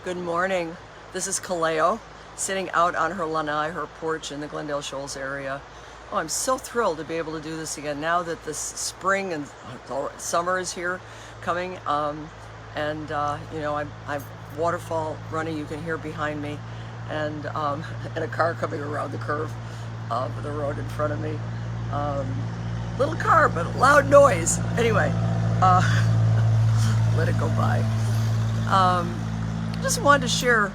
Good morning. This is Kaleo, sitting out on her lanai, her porch in the Glendale Shoals area. Oh, I'm so thrilled to be able to do this again now that this spring and summer is here, coming. I've waterfall running. You can hear behind me, and a car coming around the curve of the road in front of me. Little car, but loud noise. Anyway, let it go by. Just wanted to share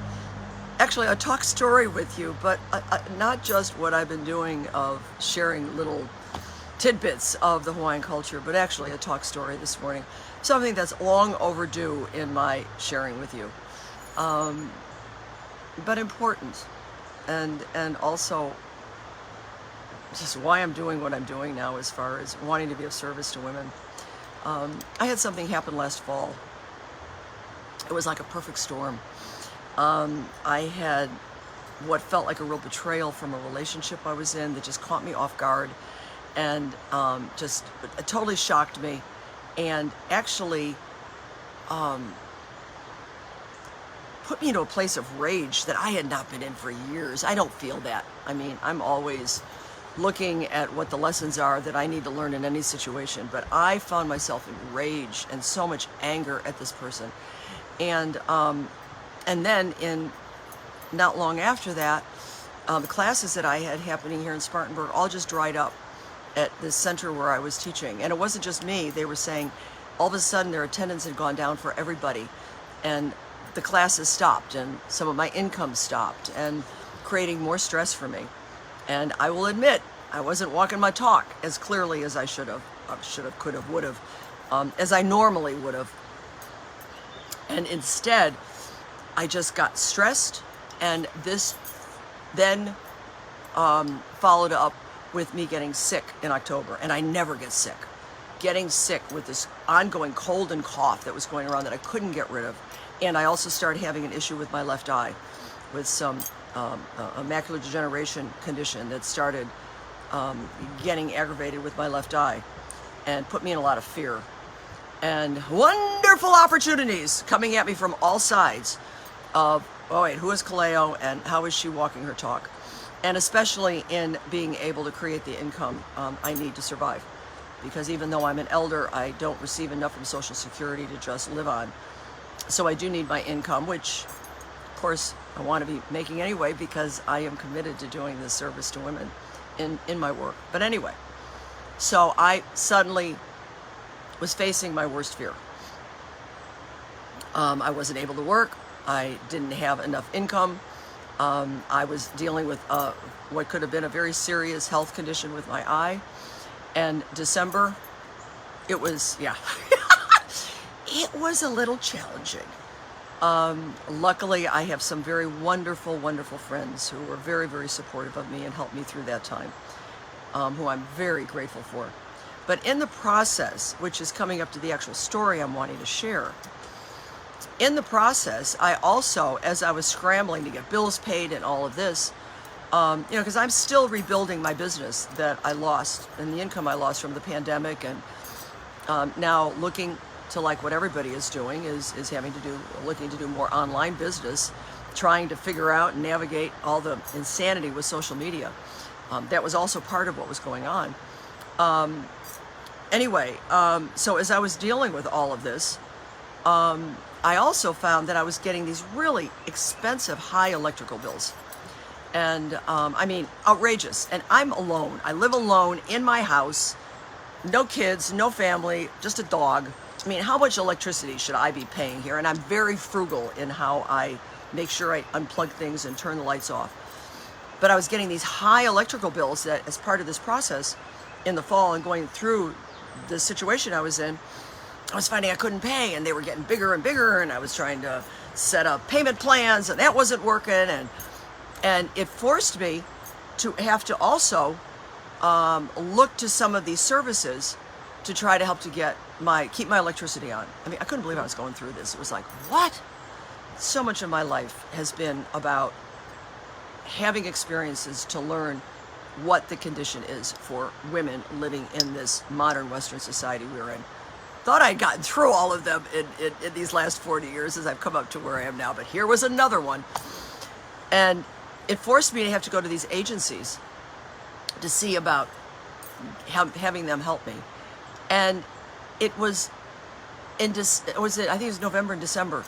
actually a talk story with you, but not just what I've been doing of sharing little tidbits of the Hawaiian culture, but actually a talk story this morning. Something that's long overdue in my sharing with you, but important, and also just why I'm doing what I'm doing now as far as wanting to be of service to women. I had something happen last fall. It was like a perfect storm. I had what felt like a real betrayal from a relationship I was in that just caught me off guard, and just totally shocked me, and actually put me into a place of rage that I had not been in for years. I don't feel that. I mean, I'm always looking at what the lessons are that I need to learn in any situation, but I found myself in rage and so much anger at this person. And then in not long after that, the classes that I had happening here in Spartanburg all just dried up at the center where I was teaching. And it wasn't just me. They were saying all of a sudden their attendance had gone down for everybody, and the classes stopped, and some of my income stopped, and creating more stress for me. And I will admit, I wasn't walking my talk as clearly as I should have, could have, would have, as I normally would have. And instead, I just got stressed, and this then followed up with me getting sick in October. And I never get sick. Getting sick with this ongoing cold and cough that was going around that I couldn't get rid of. And I also started having an issue with my left eye, with some a macular degeneration condition that started getting aggravated with my left eye, and put me in a lot of fear. And wonderful opportunities coming at me from all sides of, oh wait, who is Kaleo and how is she walking her talk? And especially in being able to create the income I need to survive. Because even though I'm an elder, I don't receive enough from Social Security to just live on. So I do need my income, which of course I want to be making anyway, because I am committed to doing this service to women in my work. But anyway, so I suddenly was facing my worst fear. I wasn't able to work. I didn't have enough income. I was dealing with what could have been a very serious health condition with my eye. And December, it was, it was a little challenging. Luckily, I have some very wonderful, wonderful friends who were very, very supportive of me and helped me through that time, who I'm very grateful for. But in the process, which is coming up to the actual story I'm wanting to share, in the process, I also, as I was scrambling to get bills paid and all of this, because I'm still rebuilding my business that I lost and the income I lost from the pandemic, and now looking to, like what everybody is doing, is looking to do more online business, trying to figure out and navigate all the insanity with social media. That was also part of what was going on. So as I was dealing with all of this, I also found that I was getting these really expensive, high electrical bills. And I mean, outrageous. And I'm alone. I live alone in my house, no kids, no family, just a dog. I mean, how much electricity should I be paying here? And I'm very frugal in how I make sure I unplug things and turn the lights off. But I was getting these high electrical bills that, as part of this process in the fall and going through the situation I was in, I was finding I couldn't pay, and they were getting bigger and bigger, and I was trying to set up payment plans, and that wasn't working, and it forced me to have to also look to some of these services to try to help to keep my electricity on. I mean, I couldn't believe I was going through this. It was like, what? So much of my life has been about having experiences to learn what the condition is for women living in this modern Western society we're in. thought I'd gotten through all of them in these last 40 years as I've come up to where I am now, but here was another one. And it forced me to have to go to these agencies to see about having them help me. And it was I think it was November and December.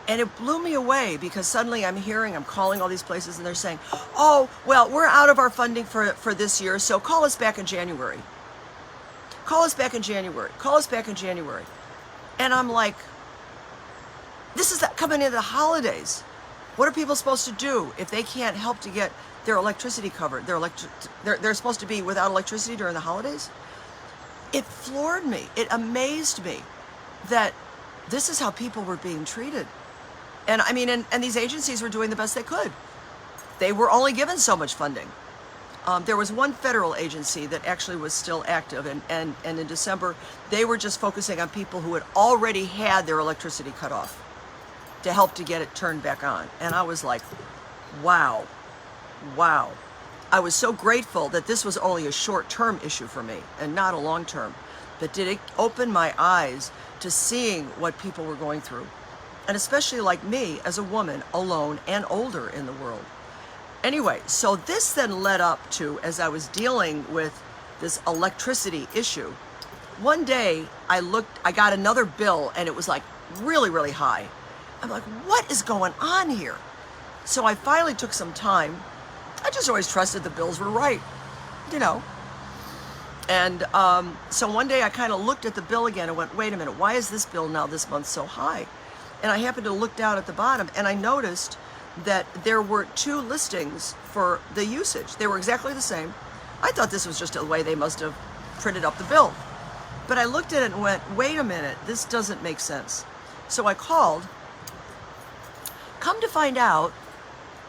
And it blew me away because suddenly I'm calling all these places and they're saying, oh, well, we're out of our funding for this year, so call us back in January. Call us back in January. Call us back in January. And I'm like, this is coming into the holidays. What are people supposed to do if they can't help to get their electricity covered? They're supposed to be without electricity during the holidays? It floored me. It amazed me that this is how people were being treated. And I mean, and these agencies were doing the best they could. They were only given so much funding. There was one federal agency that actually was still active, and in December, they were just focusing on people who had already had their electricity cut off to help to get it turned back on. And I was like, wow. I was so grateful that this was only a short-term issue for me and not a long-term. But did it open my eyes to seeing what people were going through? And especially like me as a woman, alone and older in the world. Anyway, so this then led up to, as I was dealing with this electricity issue, one day I got another bill and it was like really, really high. I'm like, what is going on here? So I finally took some time. I just always trusted the bills were right, you know. And so one day I kind of looked at the bill again and went, wait a minute, why is this bill now this month so high? And I happened to look down at the bottom and I noticed that there were 2 listings for the usage. They were exactly the same. I thought this was just a way they must have printed up the bill. But I looked at it and went, wait a minute, this doesn't make sense. So I called. Come to find out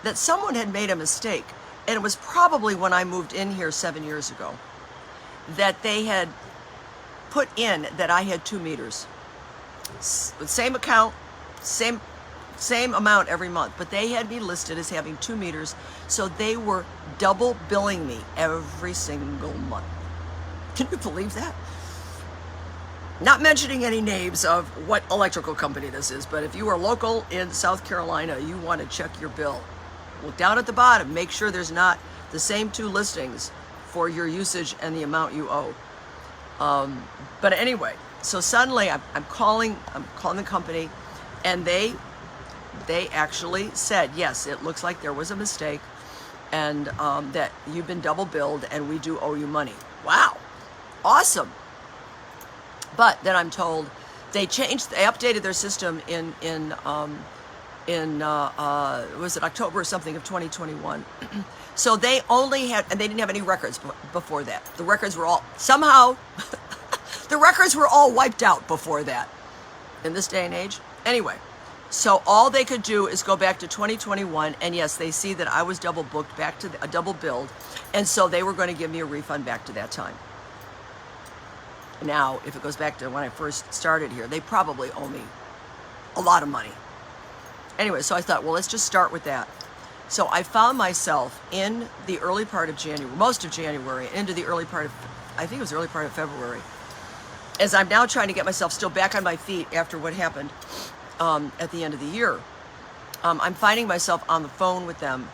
that someone had made a mistake, and it was probably when I moved in here 7 years ago, that they had put in that I had 2 meters. Same account, same amount every month, but they had me listed as having 2 meters, so they were double billing me every single month. Can you believe that? Not mentioning any names of what electrical company this is, but if you are local in South Carolina, you want to check your bill. Look down at the bottom, make sure there's not the same 2 listings for your usage and the amount you owe. But anyway, so suddenly I'm calling the company, and they actually said, yes, it looks like there was a mistake, and that you've been double billed and we do owe you money. Wow, awesome. But then I'm told they updated their system in was it October or something of 2021. So they only had, and they didn't have any records before that. The records were all, somehow, the records were all wiped out before that in this day and age. Anyway, so all they could do is go back to 2021, and yes, they see that I was double booked back to a double billed, and so they were going to give me a refund back to that time. Now, if it goes back to when I first started here, they probably owe me a lot of money. Anyway, so I thought, well, let's just start with that. So I found myself in the early part of January, most of January, into the early part of, I think it was the early part of February, as I'm now trying to get myself still back on my feet after what happened at the end of the year. I'm finding myself on the phone with them.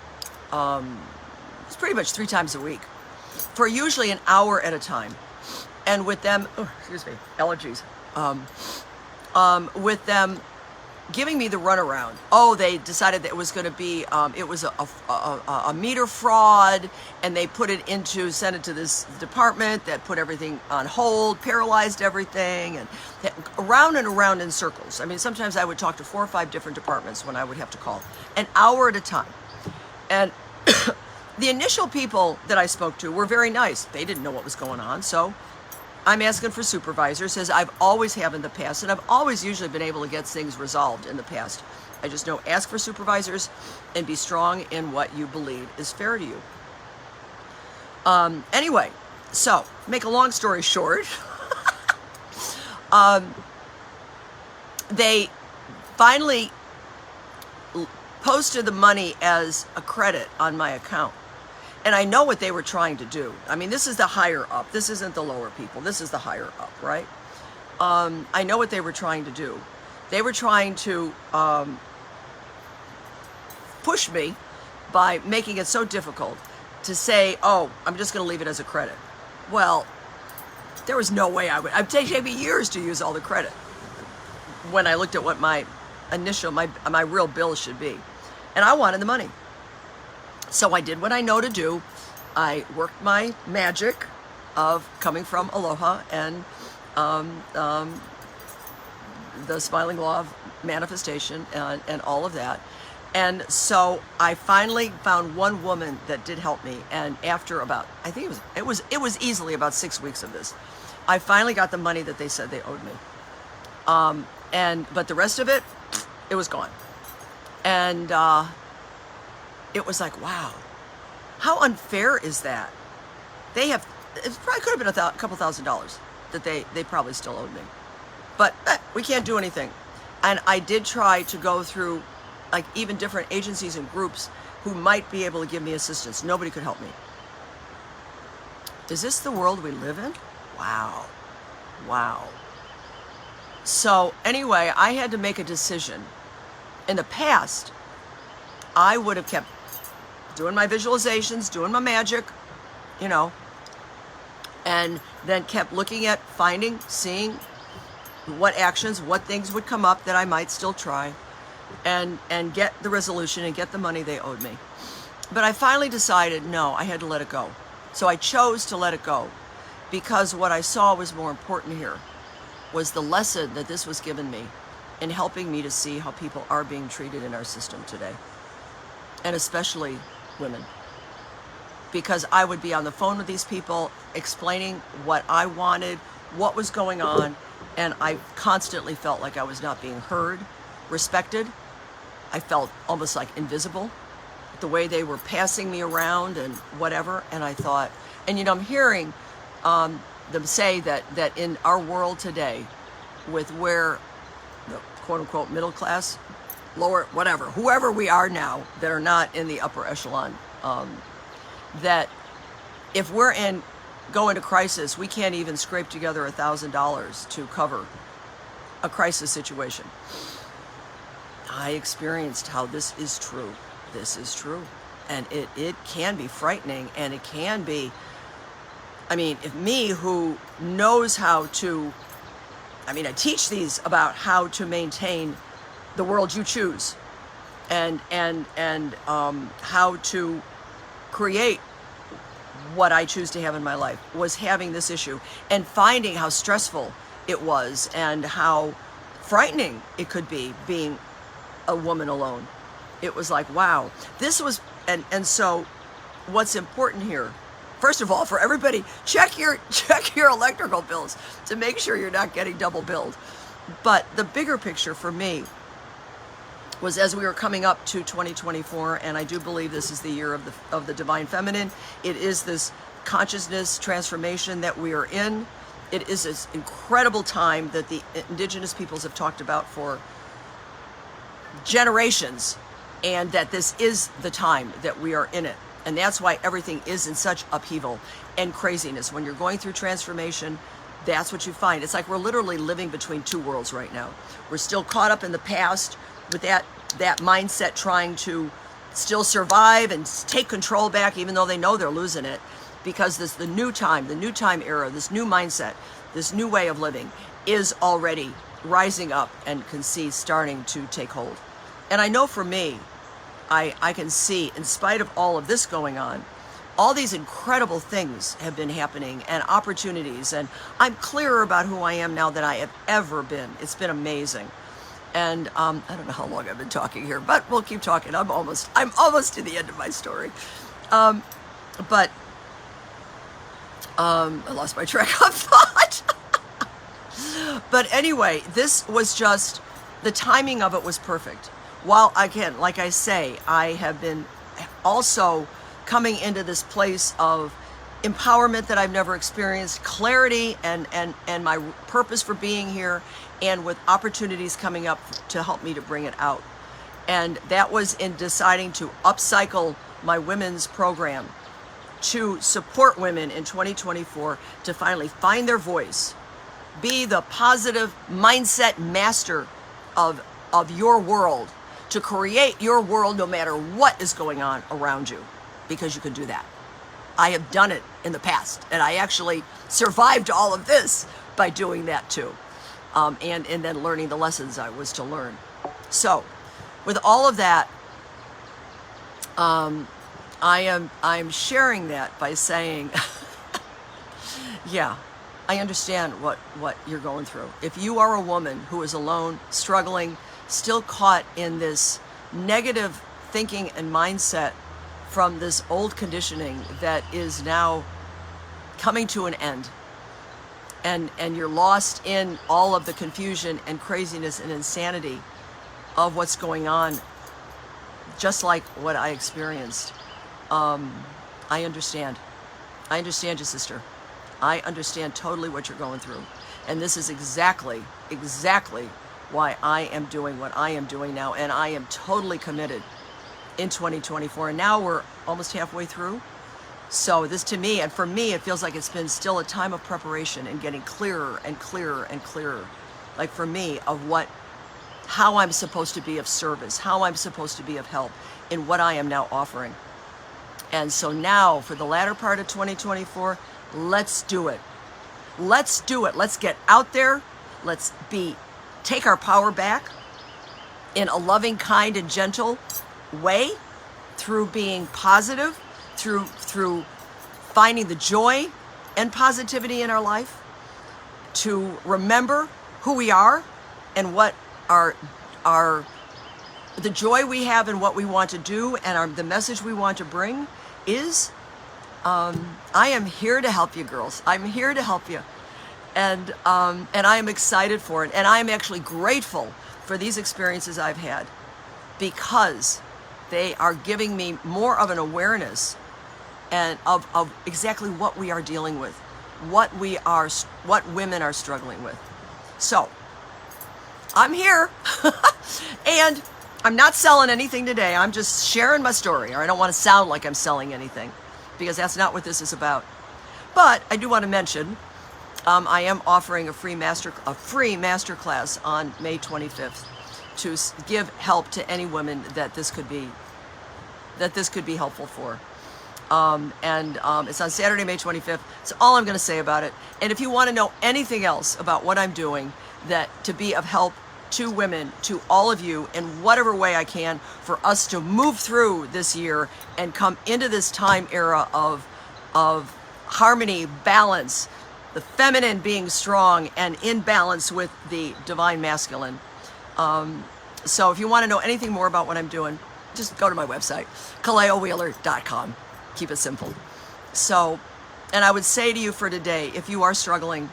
It's pretty much 3 times a week for usually an hour at a time. And with them, allergies. With them giving me the runaround. Oh, they decided that it was going to be, it was a meter fraud, and they sent it to this department that put everything on hold, paralyzed everything, and around and around in circles. I mean, sometimes I would talk to 4 or 5 different departments when I would have to call, an hour at a time. And the initial people that I spoke to were very nice. They didn't know what was going on, so I'm asking for supervisors, as I've always have in the past, and I've always usually been able to get things resolved in the past. I just know, ask for supervisors and be strong in what you believe is fair to you. Anyway, so make a long story short, they finally posted the money as a credit on my account. And I know what they were trying to do. I mean, this is the higher up. This isn't the lower people. This is the higher up, right? I know what they were trying to do. They were trying to push me by making it so difficult to say, oh, I'm just going to leave it as a credit. Well, there was no way I would. It'd take me years to use all the credit when I looked at what my initial, my real bill should be. And I wanted the money. So I did what I know to do. I worked my magic of coming from Aloha and the smiling law of manifestation and all of that. And so I finally found one woman that did help me. And after about, I think it was easily about 6 weeks of this, I finally got the money that they said they owed me. But the rest of it was gone. And it was like, wow, how unfair is that? It probably could have been a couple $1,000s that they probably still owed me. But we can't do anything. And I did try to go through like even different agencies and groups who might be able to give me assistance. Nobody could help me. Is this the world we live in? Wow. Wow. So anyway, I had to make a decision. In the past, I would have kept doing my visualizations, doing my magic, and then kept looking at finding, seeing what actions, what things would come up that I might still try and get the resolution and get the money they owed me. But I finally decided, no, I had to let it go. So I chose to let it go because what I saw was more important here was the lesson that this was given me in helping me to see how people are being treated in our system today, and especially women. Because I would be on the phone with these people explaining what I wanted, what was going on, and I constantly felt like I was not being heard, respected. I felt almost like invisible, the way they were passing me around and whatever. And I thought, and I'm hearing them say that in our world today, with where the quote unquote middle class, lower, whatever, whoever we are now that are not in the upper echelon, that if we're go into crisis, we can't even scrape together $1,000 to cover a crisis situation. I experienced how this is true. This is true. And it can be frightening, and it can be, if me who knows how to, I teach these about how to maintain the world you choose and how to create what I choose to have in my life, was having this issue and finding how stressful it was and how frightening it could be being a woman alone. It was like, wow, this was, and so what's important here, first of all, for everybody, check your electrical bills to make sure you're not getting double billed. But the bigger picture for me was, as we were coming up to 2024, and I do believe this is the year of the divine feminine. It is this consciousness transformation that we are in. It is this incredible time that the indigenous peoples have talked about for generations, and that this is the time that we are in it. And that's why everything is in such upheaval and craziness. When you're going through transformation, that's what you find. It's like we're literally living between two worlds right now. We're still caught up in the past with that mindset, trying to still survive and take control back, even though they know they're losing it, because the new time era, this new mindset, this new way of living is already rising up and can see starting to take hold. And I know for me, I can see, in spite of all of this going on, all these incredible things have been happening and opportunities, and I'm clearer about who I am now than I have ever been. It's been amazing. And I don't know how long I've been talking here, but we'll keep talking. I'm almost to the end of my story. But I lost my track of thought. But anyway, this was just, the timing of it was perfect. While, again, like I say, I have been also coming into this place of empowerment that I've never experienced, clarity and my purpose for being here, and with opportunities coming up to help me to bring it out. And that was in deciding to upcycle my women's program to support women in 2024 to finally find their voice Be the positive mindset master of your world, to create your world no matter what is going on around you, because you can do that. I have done it in the past, and I actually survived all of this by doing that too, and then learning the lessons I was to learn. So with all of that, I'm sharing that by saying, yeah, I understand what you're going through. If you are a woman who is alone, struggling, still caught in this negative thinking and mindset from this old conditioning that is now coming to an end, and you're lost in all of the confusion and craziness and insanity of what's going on, just like what I experienced, I understand. I understand you, sister. I understand totally what you're going through. And this is exactly why I am doing what I am doing now. And I am totally committed in 2024. And now we're almost halfway through. So this, to me, and for me, it feels like it's been still a time of preparation and getting clearer and clearer and clearer. Like for me, of how I'm supposed to be of service, how I'm supposed to be of help in what I am now offering. And so now for the latter part of 2024, let's do it. Let's do it. Let's get out there. Let's take our power back in a loving, kind, and gentle way, through being positive, through finding the joy and positivity in our life, to remember who we are and what the joy we have in what we want to do, and the message we want to bring is, I am here to help you, girls. I'm here to help you. And I am excited for it. And I'm actually grateful for these experiences I've had, because they are giving me more of an awareness and of exactly what we are dealing with, what women are struggling with. So I'm here and I'm not selling anything today. I'm just sharing my story. Or I don't want to sound like I'm selling anything, because that's not what this is about. But I do want to mention, I am offering a free master class on May 25th to give help to any women that this could be helpful for. It's on Saturday, May 25th. That's all I'm going to say about it. And if you want to know anything else about what I'm doing to be of help to women, to all of you, in whatever way I can, for us to move through this year and come into this time era of harmony, balance, the feminine being strong and in balance with the divine masculine. So if you want to know anything more about what I'm doing, just go to my website, KaleoWheeler.com. Keep it simple. So, and I would say to you for today, if you are struggling,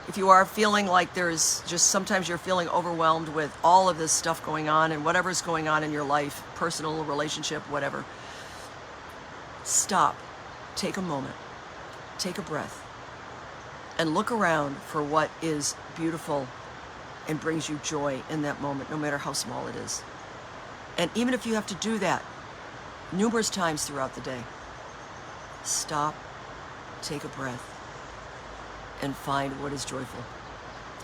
if you are feeling like there's just, sometimes you're feeling overwhelmed with all of this stuff going on and whatever's going on in your life, personal, relationship, whatever, stop, take a moment, take a breath, and look around for what is beautiful and brings you joy in that moment, no matter how small it is. And even if you have to do that numerous times throughout the day, stop, take a breath, and find what is joyful.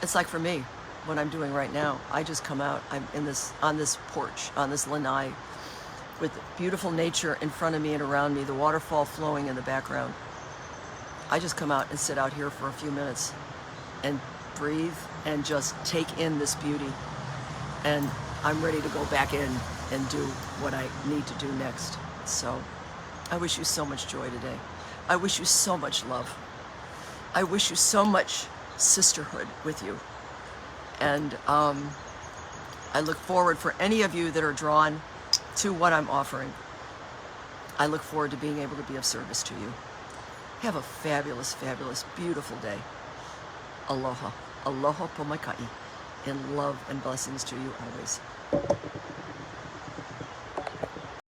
It's like for me, what I'm doing right now, I just come out, I'm on this porch, on this lanai, with beautiful nature in front of me and around me, the waterfall flowing in the background. I just come out and sit out here for a few minutes and breathe and just take in this beauty. And I'm ready to go back in and do what I need to do next. So I wish you so much joy today. I wish you so much love. I wish you so much sisterhood with you. And I look forward, for any of you that are drawn to what I'm offering, I look forward to being able to be of service to you. Have a fabulous, fabulous, beautiful day. Aloha. Aloha po mai kai. And love and blessings to you always.